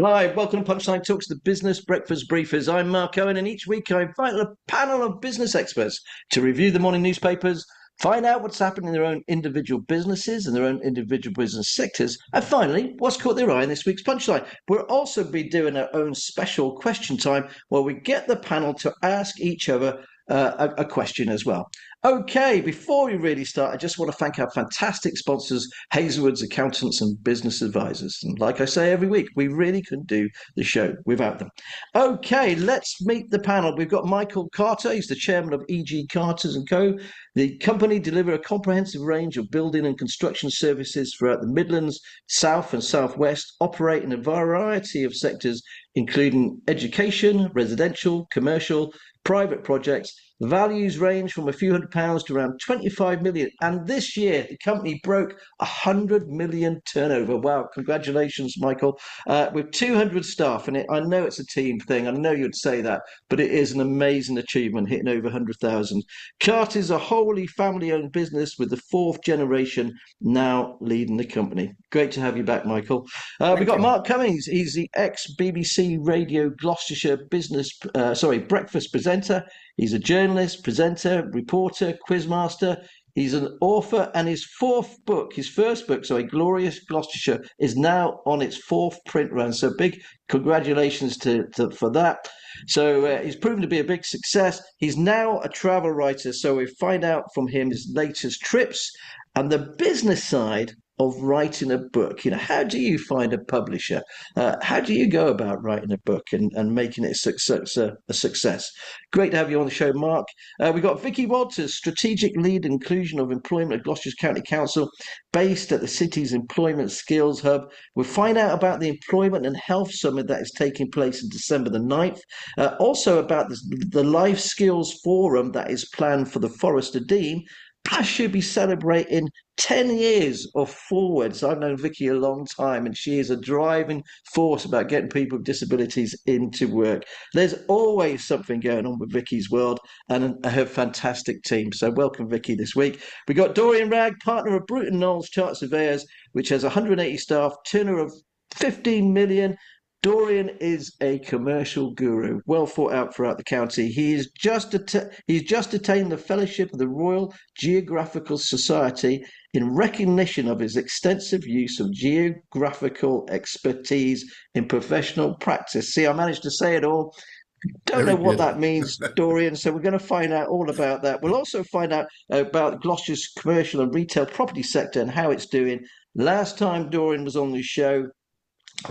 Hi, welcome to Punchline Talks, the business breakfast briefers. I'm Mark Owen, and each week I invite a panel of business experts to review the morning newspapers, find out what's happening in their own individual businesses and their own individual business sectors, and finally, what's caught their eye in this week's Punchline. We'll also be doing our own special question time where we get the panel to ask each other a question as well. Okay, before we really start, I just want to thank our fantastic sponsors, Hazelwood's Accountants and Business Advisors. And like I say every week, we really couldn't do the show without them. Okay, let's meet the panel. We've got Michael Carter. He's the chairman of G Carter Co. The company deliver a comprehensive range of building and construction services throughout the Midlands, South and Southwest, operate in a variety of sectors, including education, residential, commercial, private projects. Values range from a few £100s to around 25 million. And this year, the company broke 100 million turnover. Wow, congratulations, Michael. With 200 staff, and I know it's a team thing. I know you'd say that, but it is an amazing achievement, hitting over 100,000. Carter's a wholly family-owned business with the fourth generation now leading the company. Great to have you back, Michael. We've got Mark Cummings. He's the ex-BBC Radio Gloucestershire breakfast presenter. He's a journalist, presenter, reporter, quizmaster. He's an author, and his first book, Glorious Gloucestershire, is now on its fourth print run. So big congratulations for that. So he's proven to be a big success. He's now a travel writer. So we find out from him his latest trips and the business side of writing a book. How do you find a publisher? How do you go about writing a book and making it a success? Great to have you on the show, Mark. We've got Vikki Walters, Strategic Lead Inclusion of Employment at Gloucestershire County Council, based at the city's Employment Skills Hub. We'll find out about the Employment and Health Summit that is taking place on December the 9th. Also about the Life Skills Forum that is planned for the Forest of Dean. Plus, she'll be celebrating 10 years of Forwards. I've known Vikki a long time, and she is a driving force about getting people with disabilities into work. There's always something going on with Vikki's world and her fantastic team. So welcome, Vikki, this week. We got Dorian Wragg, partner of Bruton Knowles Chart Surveyors, which has 180 staff, turnover of 15 million. Dorian is a commercial guru, well thought out throughout the county. He's just attained the fellowship of the Royal Geographical Society in recognition of his extensive use of geographical expertise in professional practice. See, I managed to say it all. Don't know what that means, Dorian, so we're going to find out all about that. We'll also find out about Gloucestershire's commercial and retail property sector and how it's doing. Last time Dorian was on the show,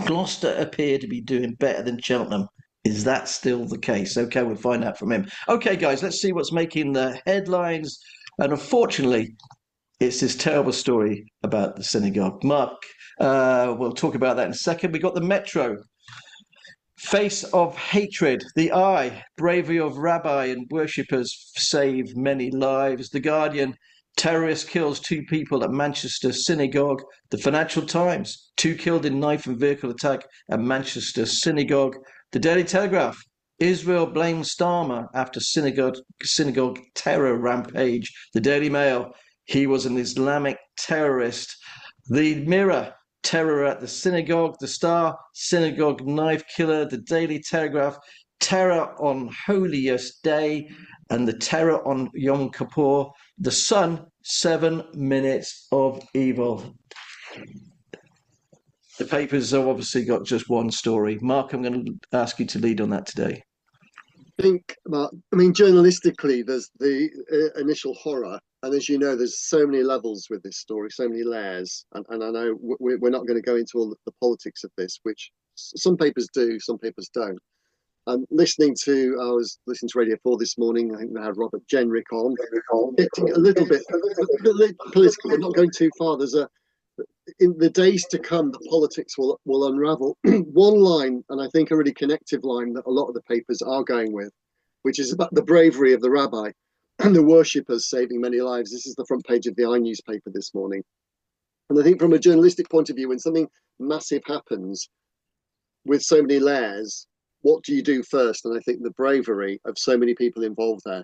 Gloucester appeared to be doing better than Cheltenham. Is that still the case? Okay, we'll find out from him. Okay, guys, let's see what's making the headlines. And unfortunately, it's this terrible story about the synagogue. Mark, we'll talk about that in a second. We got the Metro. Face of hatred, the eye, bravery of rabbi and worshippers save many lives. The Guardian, terrorist kills two people at Manchester synagogue. The Financial Times, two killed in knife and vehicle attack at Manchester synagogue. The Daily Telegraph, Israel blames Starmer after synagogue terror rampage. The Daily Mail, he was an Islamic terrorist. The Mirror, terror at the synagogue. The Star, synagogue knife killer. The Daily Telegraph, terror on holiest day. And the terror on Yom Kippur. The Sun, 7 minutes of evil. The papers have obviously got just one story. Mark, I'm going to ask you to lead on that today. Journalistically, there's the initial horror. And as you know, there's so many levels with this story, so many layers. And I know we're not going to go into all the politics of this, which some papers do, some papers don't. I was listening to Radio 4 this morning. I think they had Robert Jenrick on, getting a little bit political. I'm not going too far. In the days to come, the politics will unravel. One line, and I think a really connective line that a lot of the papers are going with, which is about the bravery of the rabbi and the worshippers saving many lives. This is the front page of the newspaper this morning. And I think from a journalistic point of view, when something massive happens with so many layers, what do you do first? And I think the bravery of so many people involved there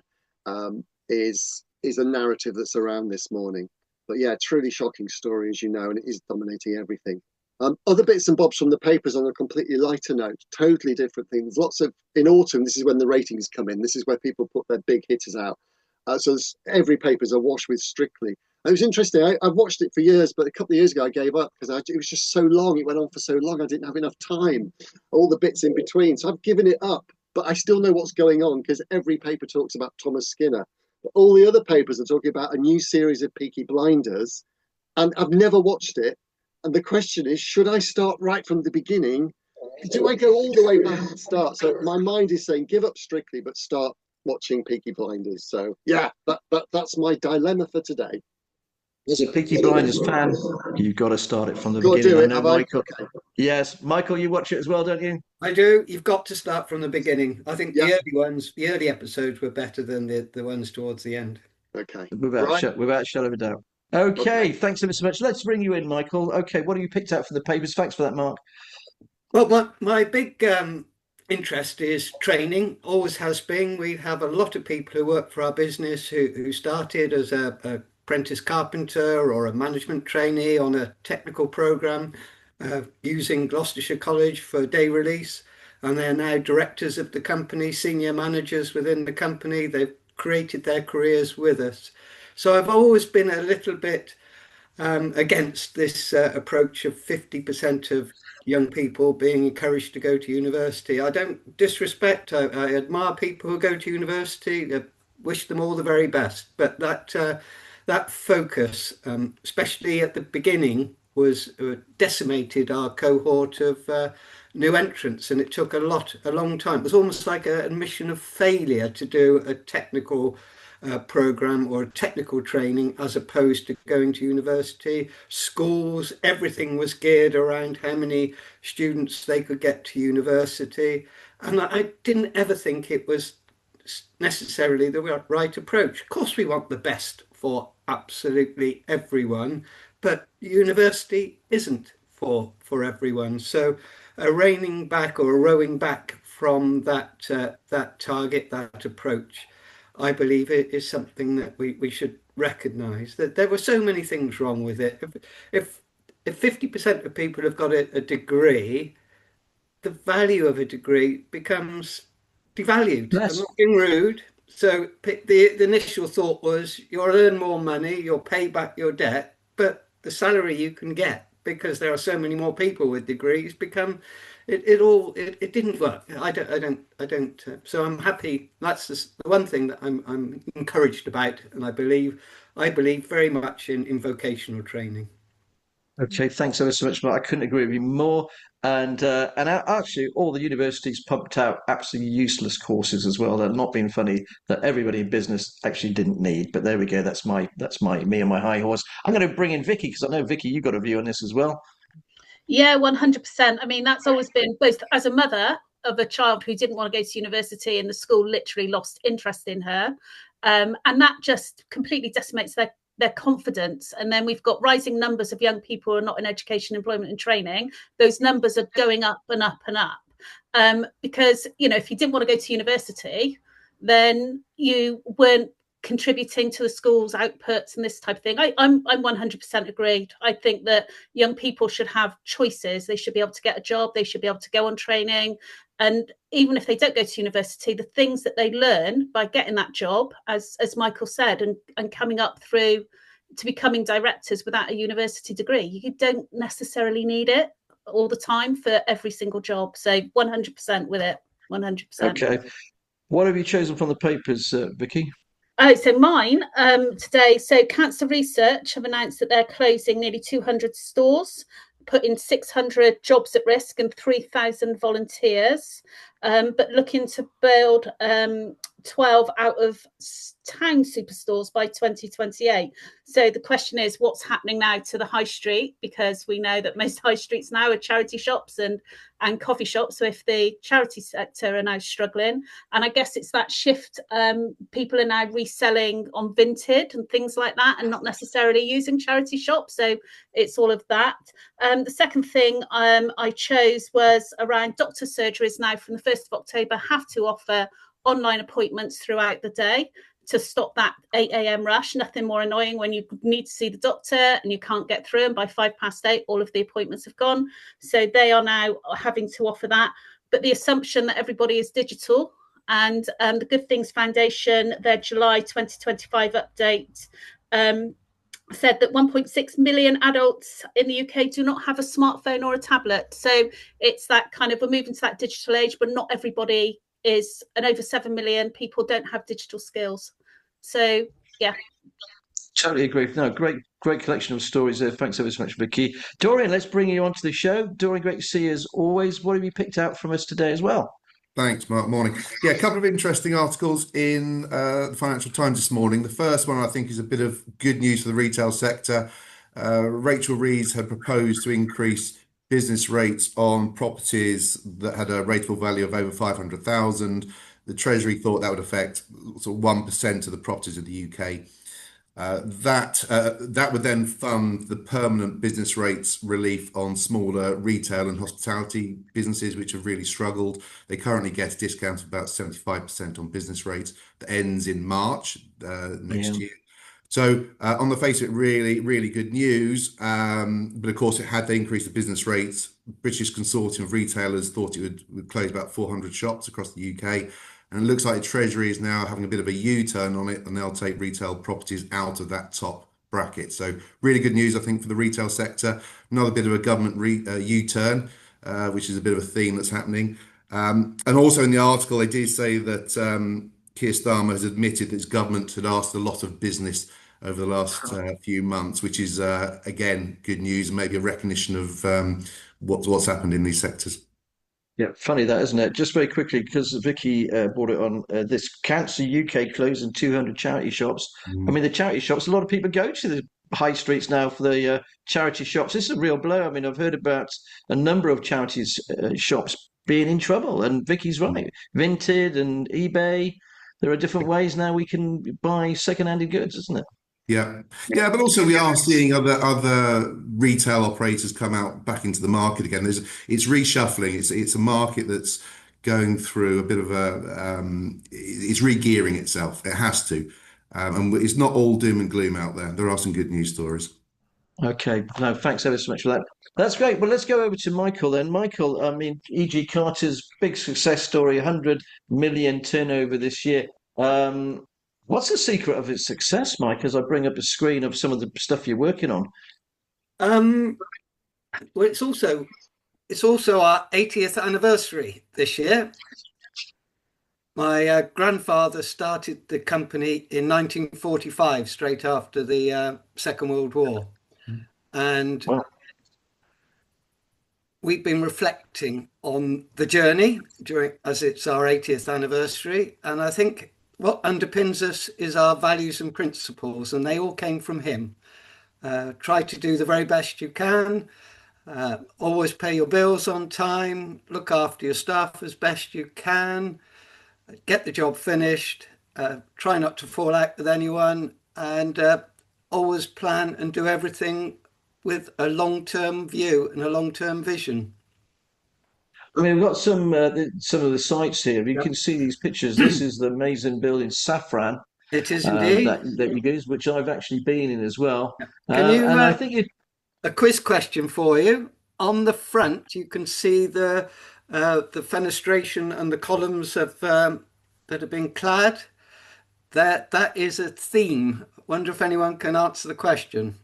is a narrative that's around this morning. But yeah, truly shocking story, as you know, and it is dominating everything. Other bits and bobs from the papers on a completely lighter note, totally different things. Lots of, in autumn, this is when the ratings come in. This is where people put their big hitters out. So every paper's awash with Strictly. It was interesting. I've watched it for years, but a couple of years ago I gave up because it was just so long. It went on for so long. I didn't have enough time, all the bits in between. So I've given it up, but I still know what's going on because every paper talks about Thomas Skinner. But all the other papers are talking about a new series of Peaky Blinders, and I've never watched it. And the question is, should I start right from the beginning? Do I go all the way back and start? So my mind is saying, give up Strictly, but start watching Peaky Blinders. So yeah, that's my dilemma for today. As a Peaky Blinders fan, you've got to start it from the Got to beginning. do I it, know have I? Michael. Yes, Michael, you watch it as well, don't you? I do. You've got to start from the beginning. I think Yeah. the early ones, the early episodes were better than the ones towards the end. Okay. Without a shadow of a doubt. Okay, thanks ever so much. Let's bring you in, Michael. Okay, what have you picked out from the papers? Thanks for that, Mark. Well, my big interest is training, always has been. We have a lot of people who work for our business who started as a apprentice carpenter or a management trainee on a technical program using Gloucestershire College for day release. And they're now directors of the company, senior managers within the company. They've created their careers with us. So I've always been a little bit against this approach of 50% of young people being encouraged to go to university. I don't disrespect, I admire people who go to university, wish them all the very best. But that focus, especially at the beginning, was decimated our cohort of new entrants, and it took a long time. It was almost like a mission of failure to do a technical program or technical training as opposed to going to university. Schools, everything was geared around how many students they could get to university, and I didn't ever think it was necessarily the right approach. Of course we want the best for absolutely everyone, but university isn't for everyone. So a reining back or a rowing back from that target, that approach, I believe it is something that we should recognise, that there were so many things wrong with it. If 50% of people have got a degree, the value of a degree becomes devalued. Yes. I'm not being rude. So the initial thought was you'll earn more money, you'll pay back your debt, but the salary you can get, because there are so many more people with degrees, it didn't work. I don't. So I'm happy. That's the one thing that I'm encouraged about, and I believe very much in vocational training. Okay, thanks ever so much, Mark. I couldn't agree with you more. And actually, all the universities pumped out absolutely useless courses as well. They're not being funny, that everybody in business actually didn't need. But there we go. That's me and my high horse. I'm going to bring in Vikki, because I know, Vikki, you've got a view on this as well. Yeah, 100%. I mean, that's always been, both as a mother of a child who didn't want to go to university and the school literally lost interest in her. And that just completely decimates their confidence. And then we've got rising numbers of young people who are not in education, employment and training. Those numbers are going up and up and up. Because, if you didn't want to go to university, then you weren't contributing to the school's outputs and this type of thing. I'm 100% agreed. I think that young people should have choices. They should be able to get a job. They should be able to go on training. And even if they don't go to university, the things that they learn by getting that job, as Michael said, and coming up through to becoming directors without a university degree, you don't necessarily need it all the time for every single job. So 100% with it, 100%. Okay. What have you chosen from the papers, Vikki? Oh, so mine today. So Cancer Research have announced that they're closing nearly 200 stores, putting 600 jobs at risk and 3,000 volunteers, but looking to build 12 out of town superstores by 2028. So the question is, what's happening now to the high street? Because we know that most high streets now are charity shops and coffee shops. So if the charity sector are now struggling, and I guess it's that shift, people are now reselling on Vinted and things like that, and not necessarily using charity shops. So it's all of that. The second thing I chose was around doctor surgeries now from the 1st of October have to offer online appointments throughout the day to stop that 8 a.m. rush. Nothing more annoying when you need to see the doctor and you can't get through, and by 8:05 all of the appointments have gone. So they are now having to offer that. But the assumption that everybody is digital, and the Good Things Foundation, their July 2025 update, said that 1.6 million adults in the UK do not have a smartphone or a tablet. So it's that kind of, we're moving to that digital age, but not everybody is, and over 7 million people don't have digital skills. So, yeah. Totally agree. No, great collection of stories there. Thanks ever so much, Vikki. Dorian, let's bring you onto the show. Dorian, great to see you as always. What have you picked out from us today as well? Thanks, Mark. Morning. Yeah, a couple of interesting articles in the Financial Times this morning. The first one, I think, is a bit of good news for the retail sector. Rachel Reeves had proposed to increase business rates on properties that had a rateable value of over 500,000. The Treasury thought that would affect sort of 1% of the properties of the UK. That would then fund the permanent business rates relief on smaller retail and hospitality businesses, which have really struggled. They currently get a discount of about 75% on business rates that ends in March next year. So on the face of it, really, really good news. But of course, it had to increase the business rates. British Consortium of Retailers thought it would close about 400 shops across the UK. And it looks like the Treasury is now having a bit of a U-turn on it, and they'll take retail properties out of that top bracket. So really good news, I think, for the retail sector. Another bit of a government U-turn, which is a bit of a theme that's happening. And also in the article, they did say that Keir Starmer has admitted that his government had asked a lot of business over the last few months, which is, again, good news, and maybe a recognition of what's happened in these sectors. Yeah, funny that, isn't it? Just very quickly, because Vikki brought it on, this Council UK closing 200 charity shops. I mean, the charity shops, a lot of people go to the high streets now for the charity shops. This is a real blow. I mean, I've heard about a number of charities shops being in trouble, and Vicki's right. Vinted and eBay, there are different ways now we can buy second-handed goods, isn't it? Yeah, but also we are seeing other retail operators come out back into the market again. It's reshuffling. It's a market that's going through a bit of it's re-gearing itself. It has to, and it's not all doom and gloom out there. There are some good news stories. Okay, no, thanks ever so much for that. That's great. Well, let's go over to Michael then. Michael, I mean, E.G. Carter's big success story, 100 million turnover this year. What's the secret of its success, Mike, as I bring up a screen of some of the stuff you're working on? Well, it's also our 80th anniversary this year. My grandfather started the company in 1945, straight after the Second World War. And we've been reflecting on the journey as it's our 80th anniversary. And I think what underpins us is our values and principles, and they all came from him. Try to do the very best you can, always pay your bills on time, look after your staff as best you can, get the job finished, try not to fall out with anyone, and always plan and do everything with a long-term view and a long-term vision. I mean, we've got some of the sites here. You can see these pictures. This is the amazing building, Saffron. It is indeed. That you use, which I've actually been in as well. Can you? And I think a quiz question for you. On the front, you can see the fenestration and the columns of that have been clad. That is a theme. Wonder if anyone can answer the question.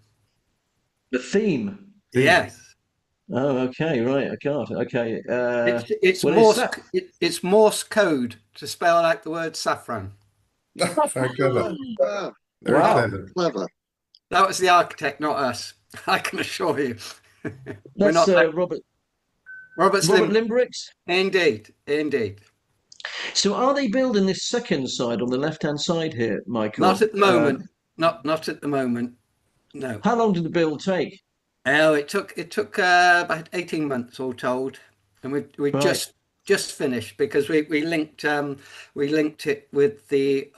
The theme. Yes. Oh, okay, right. I can't. Okay. It's Morse code to spell out the word saffron. Very clever. Very clever. That was the architect, not us. I can assure you. That's Robert Limbricks. Indeed. So, are they building this second side on the left-hand side here, Michael? Not at the moment. Not at the moment. No. How long did the build take? Oh, it took about 18 months all told, and we right. just finished because we linked it with the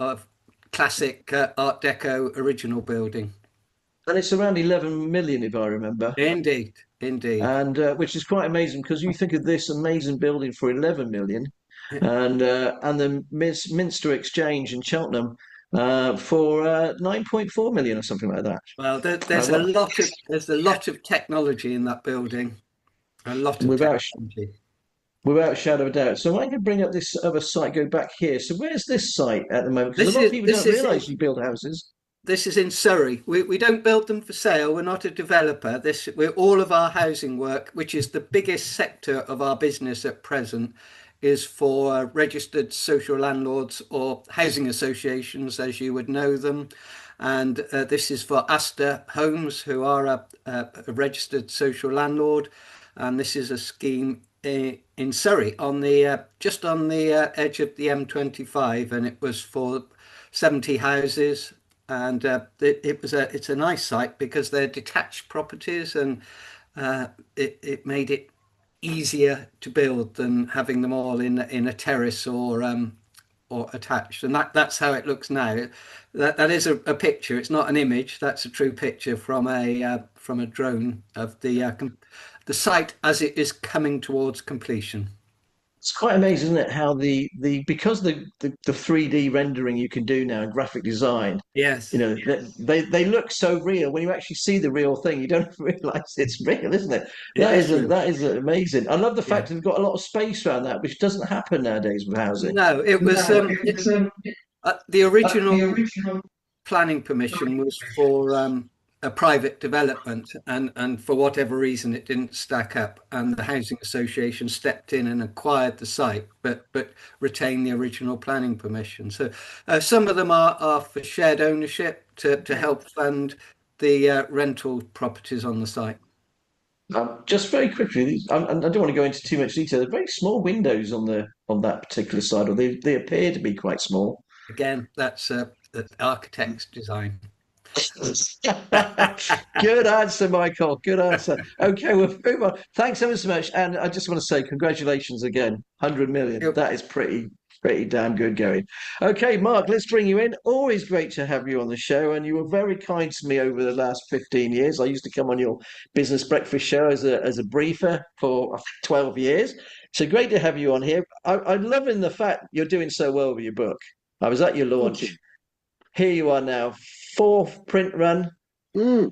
classic Art Deco original building. And it's around 11 million, if I remember. Indeed. And which is quite amazing, because you think of this amazing building for 11 million, and the Minster Exchange in Cheltenham, for 9.4 million or something like that. Well, there's a lot of technology in that building. A lot of technology. Without a shadow of a doubt. So I can bring up this other site, go back here. So where's this site at the moment? Because a lot of people don't realise you build houses. This is in Surrey. We don't build them for sale. We're not a developer. We're all of our housing work, which is the biggest sector of our business at present, is for registered social landlords or housing associations, as you would know them. And this is for Astor Homes, who are a registered social landlord. And this is a scheme in Surrey, on the just on the edge of the M25, and it was for 70 houses. And it's a nice site because they're detached properties, and it made it easier to build than having them all in a terrace or attached. And that's how it looks now. That is a picture. It's not an image. That's a true picture from a drone of the site as it is coming towards completion. It's quite amazing, isn't it? How because the 3D rendering you can do now in graphic design. Yes. You know, they look so real. When you actually see the real thing, you don't realise it's real, isn't it? That is amazing. I love the fact that we've got a lot of space around that, which doesn't happen nowadays with housing. No, it was the original planning permission was for a private development, and for whatever reason it didn't stack up, and the housing association stepped in and acquired the site, but retained the original planning permission. So some of them are for shared ownership to help fund the rental properties on the site. Just very quickly, I don't want to go into too much detail. They're very small windows on that particular side, or they appear to be quite small. Again, that's the architect's design. Good answer, Michael. Good answer. Okay, we'll move on. Thanks ever so much. And I just want to say congratulations again. 100 million. Yep. That is pretty damn good going. Okay, Mark, let's bring you in. Always great to have you on the show. And you were very kind to me over the last 15 years. I used to come on your business breakfast show as a briefer for 12 years. So great to have you on here. I'm loving the fact you're doing so well with your book. I was at your launch. Here you are now, 4th print run. Yeah,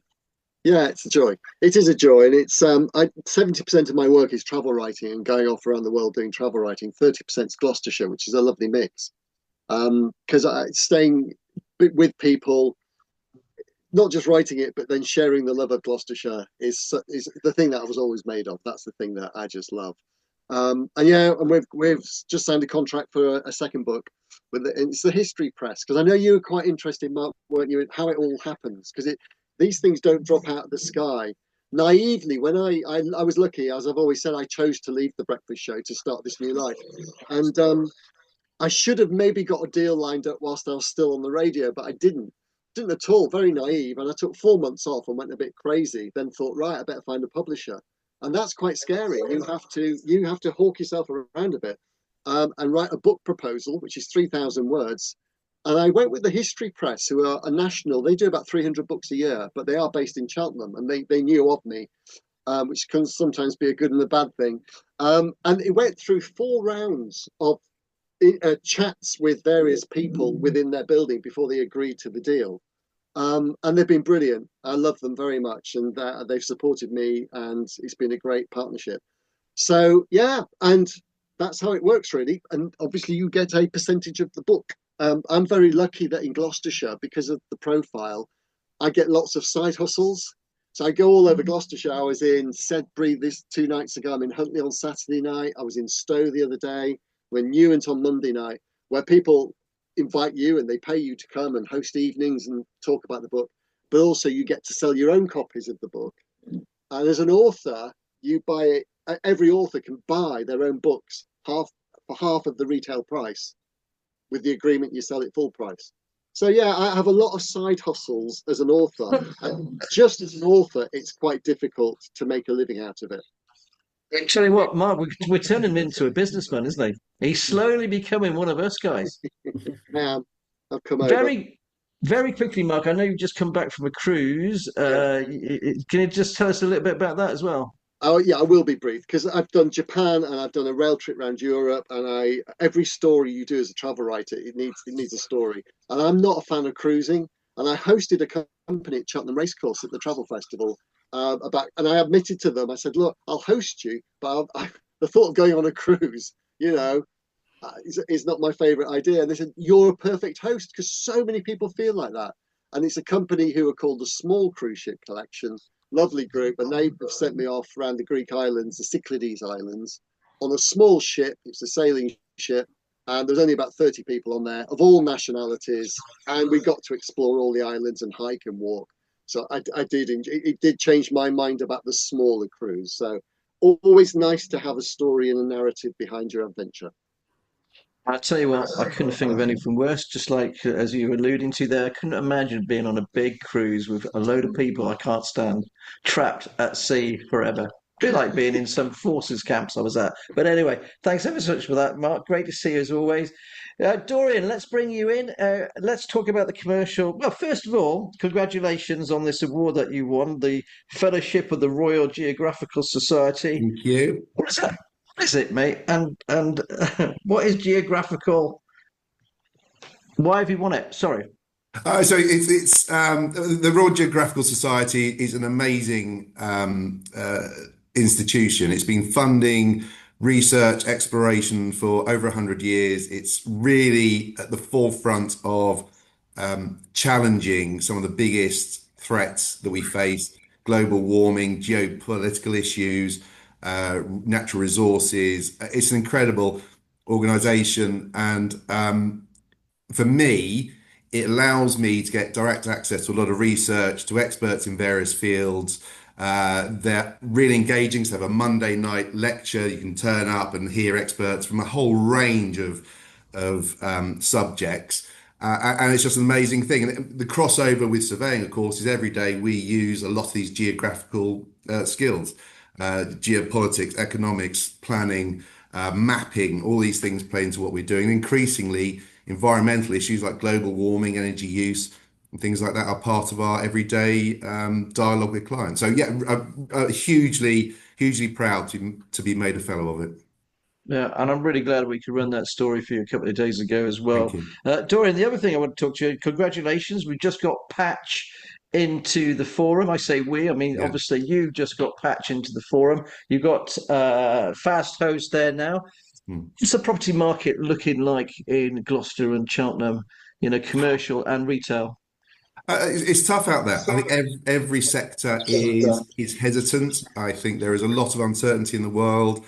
it's a joy. It is a joy, and it's 70% of my work is travel writing and going off around the world doing travel writing. 30% is Gloucestershire, which is a lovely mix. Because staying with people, not just writing it, but then sharing the love of Gloucestershire is the thing that I was always made of. That's the thing that I just love. And we've just signed a contract for a second book. It's the History Press, because I know you were quite interested, Mark, weren't you, in how it all happens, because these things don't drop out of the sky. Naively, when I was lucky, as I've always said, I chose to leave the breakfast show to start this new life, and I should have maybe got a deal lined up whilst I was still on the radio, but I didn't at all. Very naive, and I took 4 months off and went a bit crazy. Then thought, right, I better find a publisher, and that's quite scary. You have to hawk yourself around a bit. And write a book proposal, which is 3,000 words. And I went with the History Press, who are a national. They do about 300 books a year, but they are based in Cheltenham, and they knew of me, which can sometimes be a good and a bad thing. And it went through 4 rounds of chats with various people within their building before they agreed to the deal. And they've been brilliant. I love them very much, and they've supported me, and it's been a great partnership. So, yeah, and that's how it works, really. And obviously you get a percentage of the book. I'm very lucky that in Gloucestershire, because of the profile, I get lots of side hustles. So I go all over Gloucestershire. I was in Sedbury 2 nights ago. I'm in Huntley on Saturday night. I was in Stowe the other day. We're in Newent on Monday night, where people invite you and they pay you to come and host evenings and talk about the book. But also you get to sell your own copies of the book. And as an author, you buy it. Every author can buy their own books for half of the retail price, with the agreement you sell it full price. So yeah, I have a lot of side hustles as an author. And just as an author, it's quite difficult to make a living out of it. I tell you what, Mark, we're turning him into a businessman, isn't he? He's slowly becoming one of us guys. Now, I've come over. Very quickly, Mark, I know you've just come back from a cruise. Can you just tell us a little bit about that as well? Oh yeah, I will be brief because I've done Japan and I've done a rail trip around Europe, and every story you do as a travel writer, it needs a story. And I'm not a fan of cruising, and I hosted a company at Cheltenham Racecourse at the Travel Festival and I admitted to them, I said, look, I'll host you, but the thought of going on a cruise, is not my favorite idea. And they said, you're a perfect host because so many people feel like that. And it's a company who are called the Small Cruise Ship Collection. Lovely group, and they have sent me off around the Greek islands, the Cyclades Islands, on a small ship. It's a sailing ship, and there's only about 30 people on there of all nationalities, and we got to explore all the islands and hike and walk. So I did enjoy. It did change my mind about the smaller cruise. So always nice to have a story and a narrative behind your adventure. I tell you what, I couldn't think of anything worse. Just like as you were alluding to there, I couldn't imagine being on a big cruise with a load of people I can't stand, trapped at sea forever. A bit like being in some forces camps I was at. But anyway, thanks ever so much for that, Mark. Great to see you as always. Dorian, let's bring you in. Let's talk about the commercial. Well, first of all, congratulations on this award that you won, the Fellowship of the Royal Geographical Society. Thank you. What is that? What is it, mate? And what is geographical? Why have you won it? Sorry. So it's the Royal Geographical Society is an amazing institution. It's been funding research, exploration for over 100 years. It's really at the forefront of challenging some of the biggest threats that we face: global warming, geopolitical issues, natural resources. It's an incredible organization, and for me, it allows me to get direct access to a lot of research, to experts in various fields. They're really engaging. So they have a Monday night lecture. You can turn up and hear experts from a whole range of subjects. And it's just an amazing thing. And the crossover with surveying, of course, is every day we use a lot of these geographical skills. Geopolitics, economics, planning, mapping, all these things play into what we're doing. increasingly, environmental issues like global warming, energy use, and things like that are part of our everyday dialogue with clients. So yeah, hugely proud to be made a fellow of it. Yeah, and I'm really glad we could run that story for you a couple of days ago as well. Thank you. Dorian, the other thing I want to talk to you, congratulations. We just got Patch into the forum. I say we, I mean, Yeah. obviously you just got Patch into the forum. You got Fast Host there now. What's the property market looking like in Gloucester and Cheltenham, commercial and retail? It's tough out there. I think every sector is hesitant. I think there is a lot of uncertainty in the world.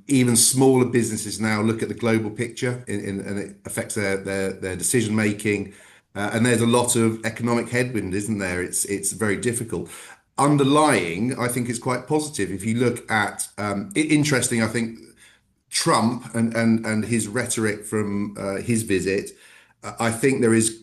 Even smaller businesses now look at the global picture, and it affects their decision making. And there's a lot of economic headwind, isn't there? It's very difficult. Underlying, I think it's quite positive. If you look at interesting, I think Trump and his rhetoric from his visit, I think there is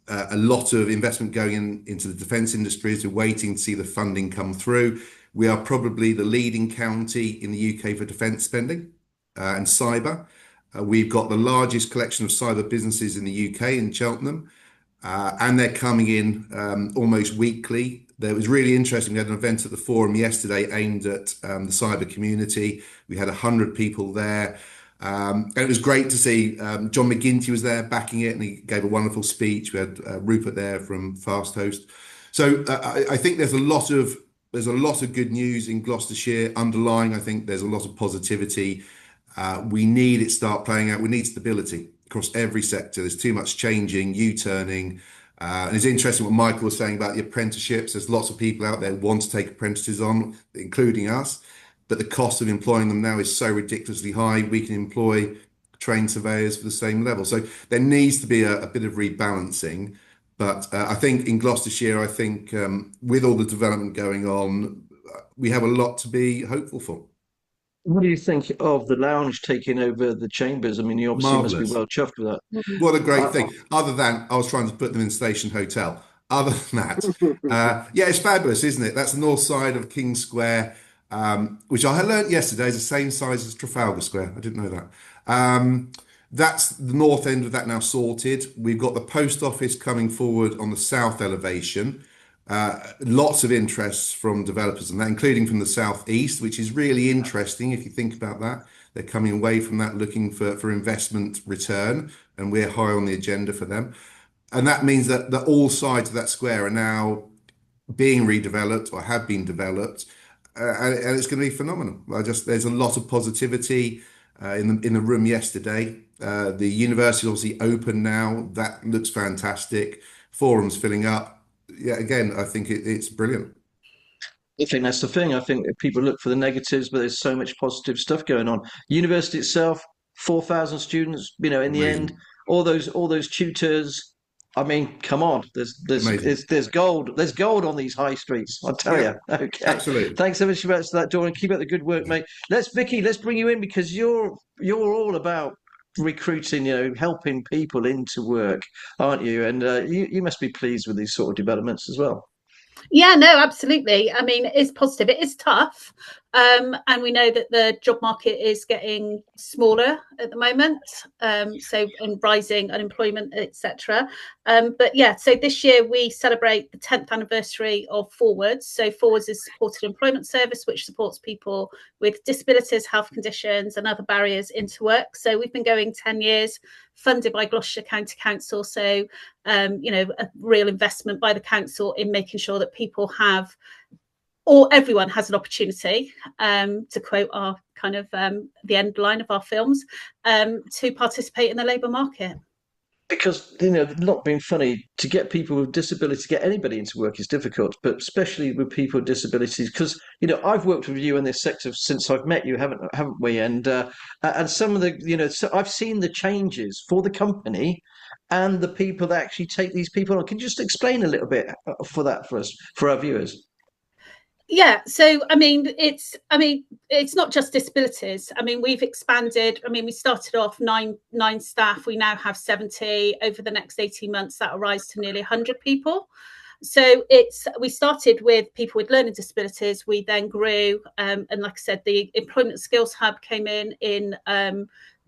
a lot of investment going into the defence industries. We're waiting to see the funding come through. We are probably the leading county in the UK for defence spending and cyber. We've got the largest collection of cyber businesses in the UK in Cheltenham, and they're coming in almost weekly. It was really interesting. We had an event at the forum yesterday aimed at the cyber community. We had 100 people there. And it was great to see John McGinty was there backing it, and he gave a wonderful speech. We had Rupert there from Fast Host. So I think there's a lot of good news in Gloucestershire underlying. I think there's a lot of positivity. We need it to start playing out. We need stability across every sector. There's too much changing, U-turning. And it's interesting what Michael was saying about the apprenticeships. There's lots of people out there who want to take apprentices on, including us. But the cost of employing them now is so ridiculously high. We can employ trained surveyors for the same level. So there needs to be a bit of rebalancing. But I think in Gloucestershire, with all the development going on, we have a lot to be hopeful for. What do you think of the lounge taking over the chambers? I mean, you obviously must be well chuffed with that. What a great thing. Other than I was trying to put them in Station Hotel. Other than that, yeah, it's fabulous, isn't it? That's the north side of King Square, which I learnt yesterday is the same size as Trafalgar Square. I didn't know that. That's the north end of that now sorted. We've got the post office coming forward on the south elevation. Lots of interest from developers, and that including from the southeast, which is really interesting if you think about that. They're coming away from that looking for investment return, and we're high on the agenda for them. And that means that all sides of that square are now being redeveloped or have been developed, and it's going to be phenomenal. There's a lot of positivity in the room yesterday. The university is obviously open now. That looks fantastic. Forums filling up. Yeah, again, I think it's brilliant. I think that's the thing. I think people look for the negatives, but there's so much positive stuff going on. University itself, 4,000 students. In the Amazing. end, all those tutors. I mean, come on. There's gold. There's gold on these high streets. I'll tell you. Okay. Absolutely. Thanks ever so much for that, Dorian. Keep up the good work, mate. Vikki, let's bring you in because you're all about recruiting, helping people into work, aren't you? And you must be pleased with these sort of developments as well. Yeah, no, absolutely. I mean, it is positive. It is tough. And we know that the job market is getting smaller at the moment. And rising unemployment, etc. But yeah, so this year we celebrate the 10th anniversary of Forwards. So Forwards is a supported employment service which supports people with disabilities, health conditions and other barriers into work. So we've been going 10 years, funded by Gloucestershire County Council. So, a real investment by the council in making sure that people have, or everyone has an opportunity, to quote our kind of the end line of our films, to participate in the labour market. Because, not being funny, to get people with disabilities, to get anybody into work is difficult, but especially with people with disabilities, because, I've worked with you in this sector since I've met you, haven't we? And some of the, so I've seen the changes for the company and the people that actually take these people on. Can you just explain a little bit for us, for our viewers? Yeah, so it's not just disabilities. We've expanded. We started off nine staff. We now have 70. Over the next 18 months, that'll rise to nearly 100 people. So we started with people with learning disabilities. We then grew, and like I said, the Employment Skills Hub came in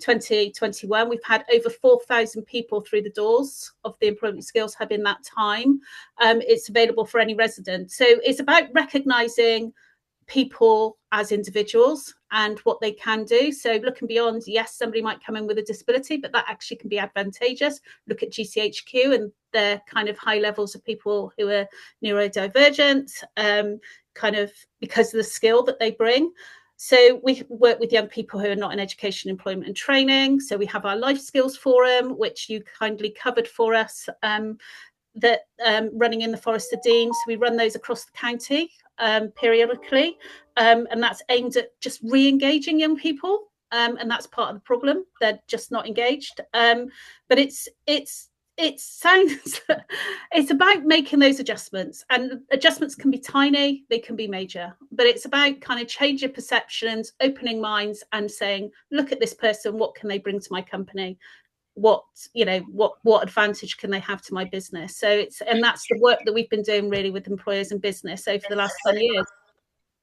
2021. We've had over 4,000 people through the doors of the Employment Skills Hub in that time. It's available for any resident. So it's about recognising people as individuals and what they can do. So looking beyond, yes, somebody might come in with a disability, but that actually can be advantageous. Look at GCHQ and their kind of high levels of people who are neurodivergent, kind of because of the skill that they bring. So we work with young people who are not in education, employment and training. So we have our Life Skills Forum, which you kindly covered for us, running in the Forest of Dean. So we run those across the county periodically. And that's aimed at just re-engaging young people. And that's part of the problem. They're just not engaged. But it's about making those adjustments, and adjustments can be tiny, they can be major, but it's about kind of changing perceptions, opening minds and saying, look at this person, what can they bring to my company? What advantage can they have to my business? So that's the work that we've been doing really with employers and business over the last 10 years.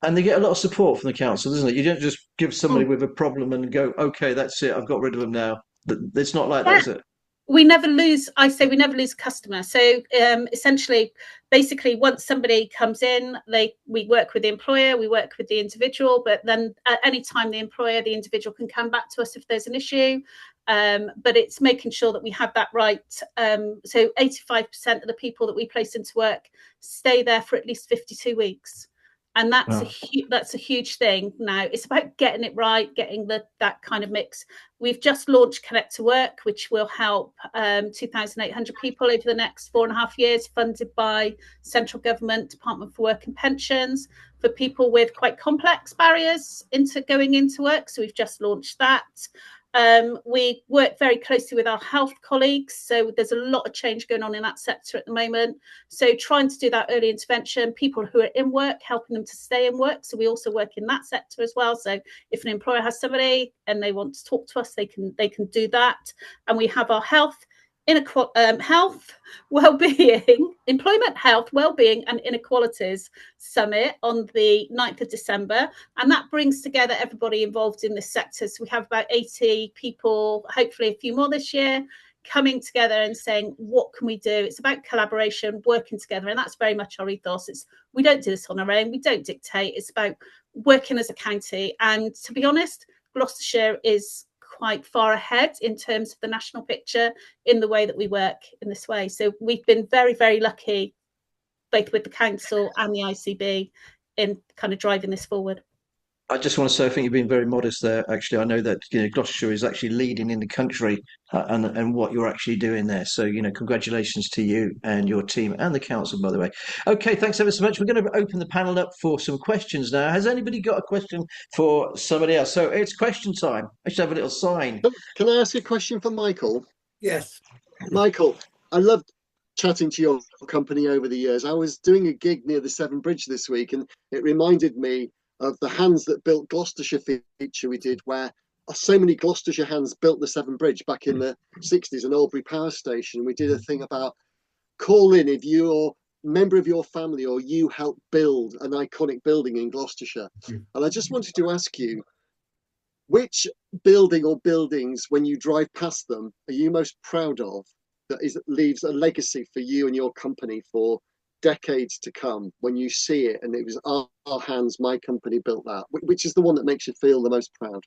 And they get a lot of support from the council, doesn't it? You don't just give somebody with a problem and go, okay, that's it, I've got rid of them now. It's not like that, is it? We never lose. I say we never lose a customer. So essentially, basically, once somebody comes in, we work with the employer, we work with the individual, but then at any time the individual can come back to us if there's an issue. But it's making sure that we have that right. So 85% of the people that we place into work stay there for at least 52 weeks. And that's a huge thing. Now it's about getting it right, getting that kind of mix. We've just launched Connect to Work, which will help 2,800 people over the next 4.5 years, funded by central government, Department for Work and Pensions, for people with quite complex barriers into going into work. So we've just launched that. We work very closely with our health colleagues. So there's a lot of change going on in that sector at the moment. So trying to do that early intervention, people who are in work, helping them to stay in work. So we also work in that sector as well. So if an employer has somebody and they want to talk to us, they can do that. And we have our health, well-being, employment, health, well-being and inequalities summit on the 9th of December. And that brings together everybody involved in this sector. So we have about 80 people, hopefully a few more this year, coming together and saying, what can we do? It's about collaboration, working together. And that's very much our ethos. We don't do this on our own. We don't dictate. It's about working as a county. And to be honest, Gloucestershire is quite far ahead in terms of the national picture in the way that we work in this way. So we've been very, very lucky, both with the council and the ICB, in kind of driving this forward. I just want to say, I think you've been very modest there. Actually, I know that Gloucestershire is actually leading in the country and what you're actually doing there. So, congratulations to you and your team and the council, by the way. Okay, thanks ever so much. We're going to open the panel up for some questions now. Has anybody got a question for somebody else? So it's question time. I should have a little sign. Can I ask you a question for Michael? Yes. Michael, I loved chatting to your company over the years. I was doing a gig near the Severn Bridge this week, and it reminded me of the Hands That Built Gloucestershire feature we did, where so many Gloucestershire hands built the Severn Bridge back in the 60s, an Albury power station. We did a thing about call in if you're a member of your family or you helped build an iconic building in Gloucestershire. And I just wanted to ask you, which building or buildings, when you drive past them, are you most proud of that leaves a legacy for you and your company for decades to come, when you see it and it was our hands, my company built that? Which is the one that makes you feel the most proud?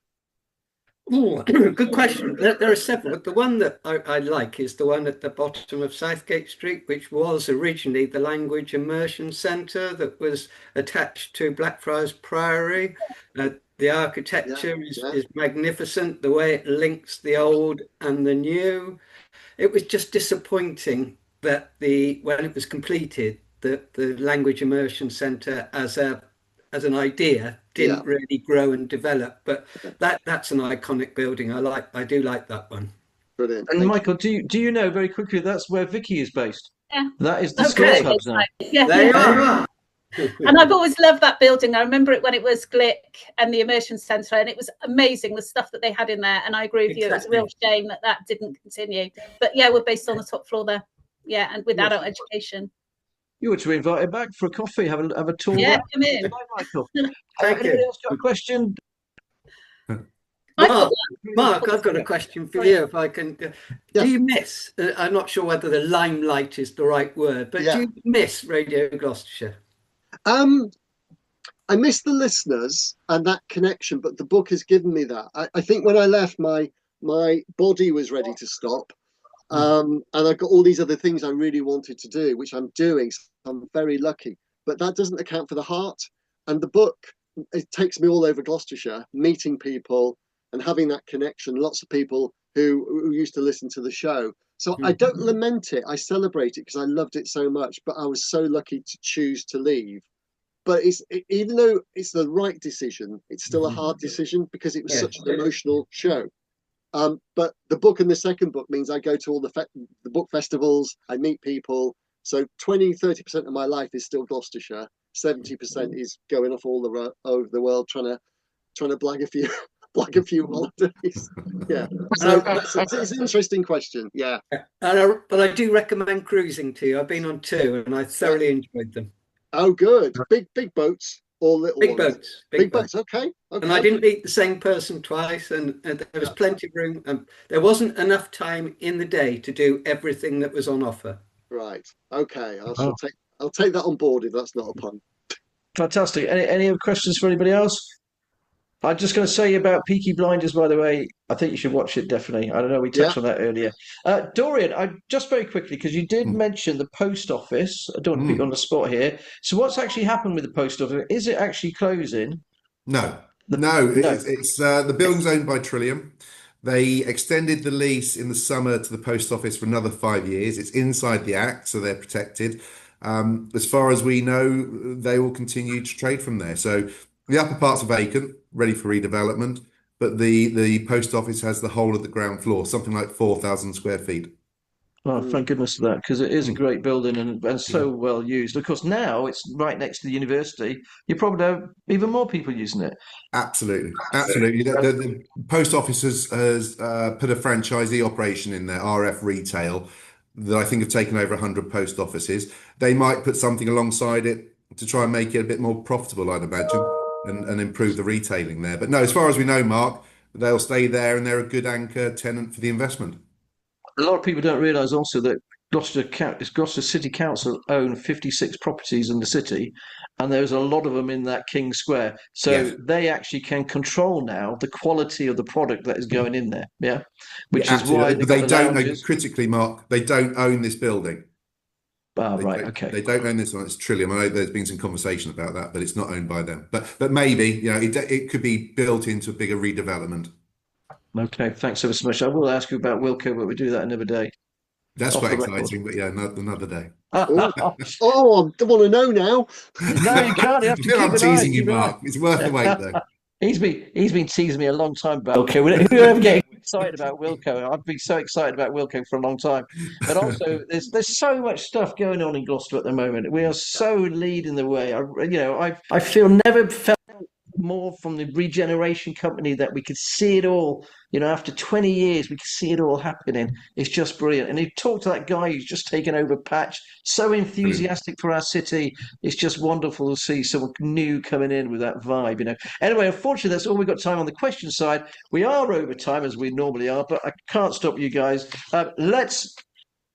Oh, good question. There are several. The one that I like is the one at the bottom of Southgate Street, which was originally the Language Immersion Centre that was attached to Blackfriars Priory. The architecture is magnificent, the way it links the old and the new. It was just disappointing that when it was completed, the Language Immersion Centre as an idea didn't really grow and develop. But that's an iconic building. I do like that one. Brilliant. And Michael, do you know, very quickly, that's where Vikki is based? Yeah. That is the Sports Hubs now. Yeah, there you are. And I've always loved that building. I remember it when it was Glick and the Immersion Centre, and it was amazing, the stuff that they had in there. And I agree with you, it was a real shame that didn't continue. But yeah, we're based on the top floor there. Yeah, and with adult education. You were to be invited back for a coffee, have a tour. Yeah, come in. Bye, Michael. Thank Anybody you. else got a question? Mark, I've got a question for you, if I can. Do you miss, I'm not sure whether the limelight is the right word, but do you miss Radio Gloucestershire? I miss the listeners and that connection, but the book has given me that. I think when I left, my body was ready to stop. And I've got all these other things I really wanted to do, which I'm doing. So I'm very lucky, but that doesn't account for the heart. And the book, it takes me all over Gloucestershire, meeting people and having that connection. Lots of people who used to listen to the show. So I don't lament it. I celebrate it because I loved it so much, but I was so lucky to choose to leave. But even though it's the right decision, it's still a hard decision because it was such an emotional show. But the book and the second book means I go to all the book festivals, I meet people. So 20-30% of my life is still Gloucestershire. 70% is going off all over the world trying to blag a few holidays. Yeah. So it's an interesting question. Yeah. But I do recommend cruising to you. I've been on 2 and I thoroughly enjoyed them. Oh, good. Big boats or little big ones? boats. Big boats. Okay. And I didn't meet the same person twice, and there was plenty of room. There wasn't enough time in the day to do everything that was on offer. Right. Okay. I'll take that on board if that's not a pun. Fantastic. Any other questions for anybody else? I'm just going to say about Peaky Blinders, by the way. I think you should watch it, definitely. I don't know, we touched on that earlier. Dorian, just very quickly, because you did mention the post office. I don't want to put you on the spot here. So what's actually happened with the post office? Is it actually closing? No. It's the building's owned by Trillium. They extended the lease in the summer to the post office for another 5 years. It's inside the Act, so they're protected. As far as we know, they will continue to trade from there. So the upper parts are vacant, ready for redevelopment, but the post office has the whole of the ground floor, something like 4,000 square feet. Oh, thank goodness for that, because it is a great building and so well used. Of course, now it's right next to the university. You probably have even more people using it. Absolutely. The post office has put a franchisee operation in there, RF Retail, that I think have taken over 100 post offices. They might put something alongside it to try and make it a bit more profitable, I'd imagine, and improve the retailing there. But no, as far as we know, Mark, they'll stay there and they're a good anchor tenant for the investment. A lot of people don't realise also that Gloucester City Council own 56 properties in the city, and there's a lot of them in that King Square. So Yes. they actually can control now the quality of the product that is going in there. Yeah, which Yeah, is why absolutely. But they the don't own, lounges. critically, Mark, they don't own this building. Ah, They right, don't, okay. they don't own this one. It's Trillium. I know there's been some conversation about that, but it's not owned by them. But maybe, you know, it could be built into a bigger redevelopment. Okay, thanks ever so much. I will ask you about Wilco, but we do that another day. That's Off quite the record. exciting, but yeah, another day. Oh, oh, I want to know now. No, you can't. You have I to feel keep I'm an eye. teasing you, Keep an eye. Mark. It's worth the wait, though. He's been teasing me a long time about Wilco. Who ever get excited about Wilco? I've been so excited about Wilco for a long time. But also, there's so much stuff going on in Gloucester at the moment. We are so leading the way. I feel never felt more from the regeneration company that we could see it all. You know, after 20 years, we could see it all happening. It's just brilliant. And you talk to that guy who's just taken over Patch, so enthusiastic for our city. It's just wonderful to see someone new coming in with that vibe, you know. Anyway, unfortunately, that's all we've got time on the question side. We are over time as we normally are, but I can't stop you guys. Let's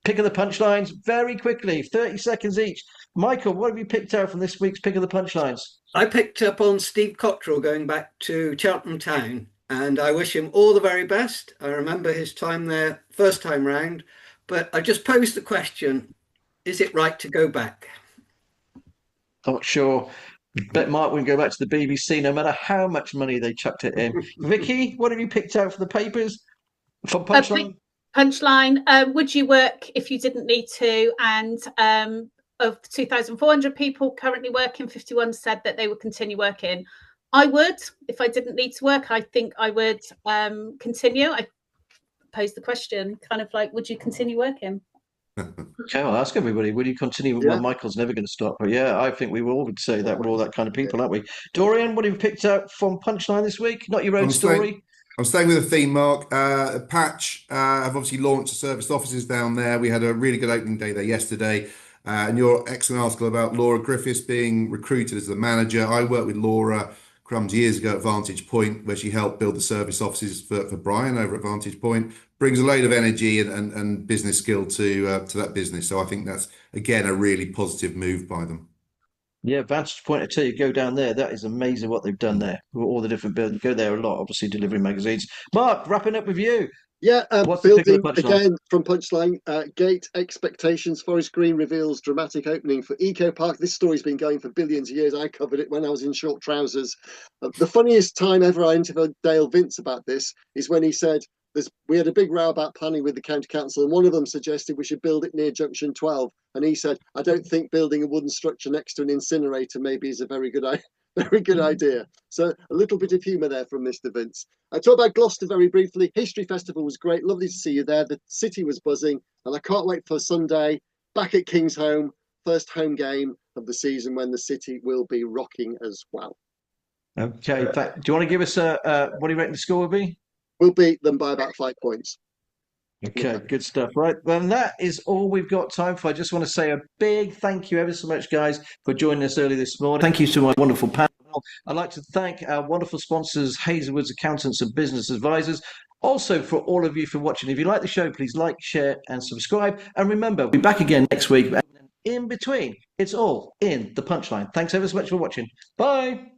pick of the punchlines very quickly, 30 seconds each. Michael, what have you picked out from this week's pick of the punchlines? I picked up on Steve Cottrell going back to Cheltenham Town, and I wish him all the very best. I remember his time there first time round, but I just posed the question, is it right to go back? Not sure. Bet Mark wouldn't go back to the BBC no matter how much money they chucked it in. Vikki, what have you picked out for the papers? For Punchline? Punchline, would you work if you didn't need to? And of 2,400 people currently working, 51 said that they would continue working. I would, if I didn't need to work. I think I would continue. I posed the question, kind of like, would you continue working? Okay, I'll ask everybody. Will you continue? Yeah. Well, Michael's never going to stop. But yeah, I think we all would say that. We're all that kind of people, aren't we? Dorian, what have you picked out from Punchline this week? Not your own story. I'm staying with the theme, Mark. Patch have obviously launched serviced offices down there. We had a really good opening day there yesterday. And your excellent article about Laura Griffiths being recruited as the manager. I worked with Laura crumbs years ago at Vantage Point, where she helped build the service offices for Brian over at Vantage Point. Brings a load of energy and business skill to that business. So I think that's, again, a really positive move by them. Yeah, Vantage Point, I tell you, go down there. That is amazing what they've done there. All the different buildings. Go there a lot, obviously, delivering magazines. Mark, wrapping up with you. Yeah, What's the pick of the building punchline? again from Punchline. Gate expectations. Forest Green reveals dramatic opening for Eco Park. This story's been going for billions of years. I covered it when I was in short trousers. The funniest time ever I interviewed Dale Vince about this is when he said, we had a big row about planning with the county council, and one of them suggested we should build it near Junction 12. And he said, I don't think building a wooden structure next to an incinerator maybe is a very good idea. So a little bit of humour there from Mr. Vince. I talk about Gloucester very briefly. History Festival was great. Lovely to see you there. The city was buzzing, and I can't wait for Sunday back at King's Home, first home game of the season when the city will be rocking as well. Okay, do you want to give us what do you reckon the score will be? We'll beat them by about 5 points. Okay, good stuff. Right, well, that is all we've got time for. I just want to say a big thank you ever so much, guys, for joining us early this morning. Thank you to my wonderful panel. I'd like to thank our wonderful sponsors, Hazelwood's Accountants and Business Advisors. Also, for all of you for watching. If you like the show, please like, share, and subscribe. And remember, we'll be back again next week. In between, it's all in the Punchline. Thanks ever so much for watching. Bye.